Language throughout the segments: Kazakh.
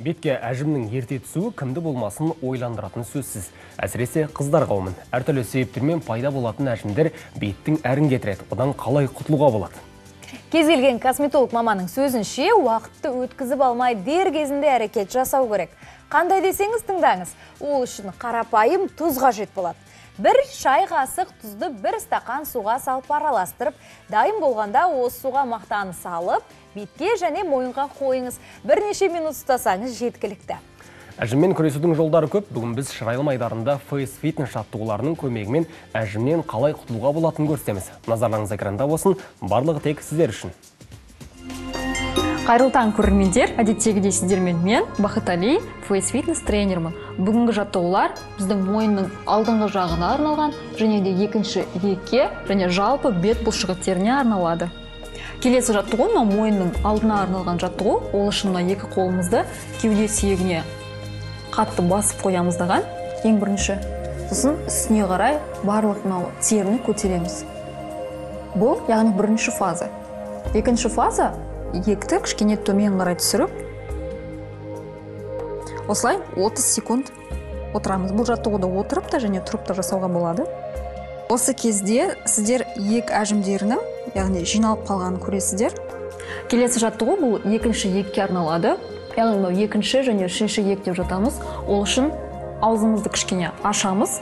Бетке әжімнің ерте түсуі кімді болмасын ойландыратын сөзсіз. Әсіресе қыздар қауымын. Әртүрлі себептермен пайда болатын әжімдер беттің әрін кетіреді. Одан қалай құтылуға болады? Кез келген косметолог маманың сөзінше, уақытты өткізіп алмай дер кезінде әрекет жасау керек. Қандай десеңіз тыңдаңыз, ол үшін қарапайым тұз қажет болады. Бір шай қасық тұзды бір стақан суға салып араластырып, дайын болғанда осы суға мақтаны салып, бетке және мойынға қойыңыз. Бірнеше минут ұстасаңыз жеткілікті. Әжіммен күресудің жолдары көп. Бүгін біз Шырайлым айдарында Face Fitness жаттығуларының көмегімен әжімнен қалай құтылуға болатынын көрсетеміз. Назарларыңыз экранда болсын, барлығы тек сіздер үшін. Қайырлы таң көрермендер, әдеттегідей сіздермен мен Бақытали, Face Fitness тренермін. Бүгінгі жаттығулар біздің мойынның алдыңғы жағына арналған, және де екінші иекке және жалпы бет бұлшықеттеріне арналады. Келесі жаттығу мойынның алдына арналған жаттығу. Ол үшін екі қолымызды кеуде сүйегіне қатты басып қоямыздаған. Ең бірінші, сосын үстіне қарай барлық теріні көтереміз. Бұл яғни бірінші фаза. Екінші фаза иекті кішкене төмен қарай түсіріп, осылай 30 секунд отырамыз. Бұл жаттығуды отырып та және тұрып та жасауға болады. Осы кезде сіздер иек әжімдерінің, яғни жиналып қалғанын көресіздер. Келесі жаттығу бұл екінші иекке арналады. Яғни екінші және үшінші иек деп жатамыз. Ол үшін аузымызды кішкене ашамыз,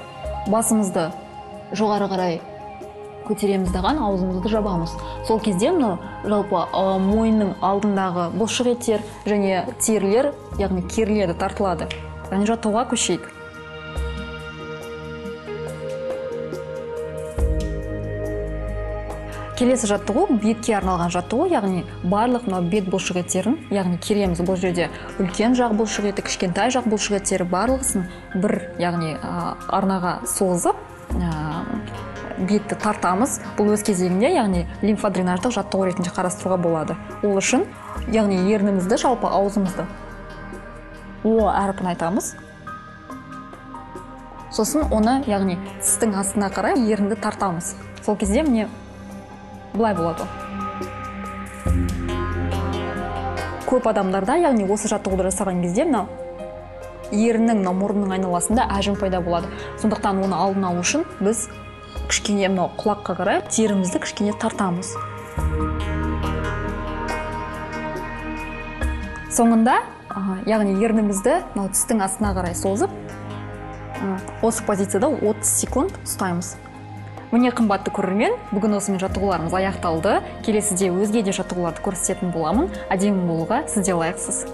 басымызды жоғары қарай көтереміз даған, аузымызды жабамыз. Сол кезде жалпы мойынның алдындағы бұлшықеттер және терілер, яғни керіледі, тартылады. Яғни жаттығуға көшейік. Келесі жаттығу бетке арналған жаттығу, яғни барлық бет бұлшықеттерін, яғни кереміз. Бұл жерде үлкен жақ бұлшықеті, кішкентай жақ бұлшықеттері барлығысын бір, яғни арнаға созып, бетті тартамыз. Бұл өз кезегінде, яғни лимфодренаждық жаттығу ретінде қарастыруға болады. Ол үшін, яғни ернімізді, жалпы аузымызды О әрпін айтамыз. Сосын оны, яғни тістің астына қарай ерінді тартамыз. Сол кезде міне бұлай болады. Көп адамдарда, яғни осы жаттығуды жасаған кезде еріннің, мұрынның айналасында әжім пайда болады. Сондықтан оны алдын алу үшін біз кішкене құлаққа қарай терімізді кішкене тартамыз. Соңында, яғни ернімізді тістің астына қарай созып, осы позицияда 30 секунд ұстаймыз. Міне қымбатты көрермен, бүгін осымен жаттығуларымыз аяқталды. Келесіде өзге де жаттығуларды көрсететін боламын. Әдемі болуға сізде лайықсыз.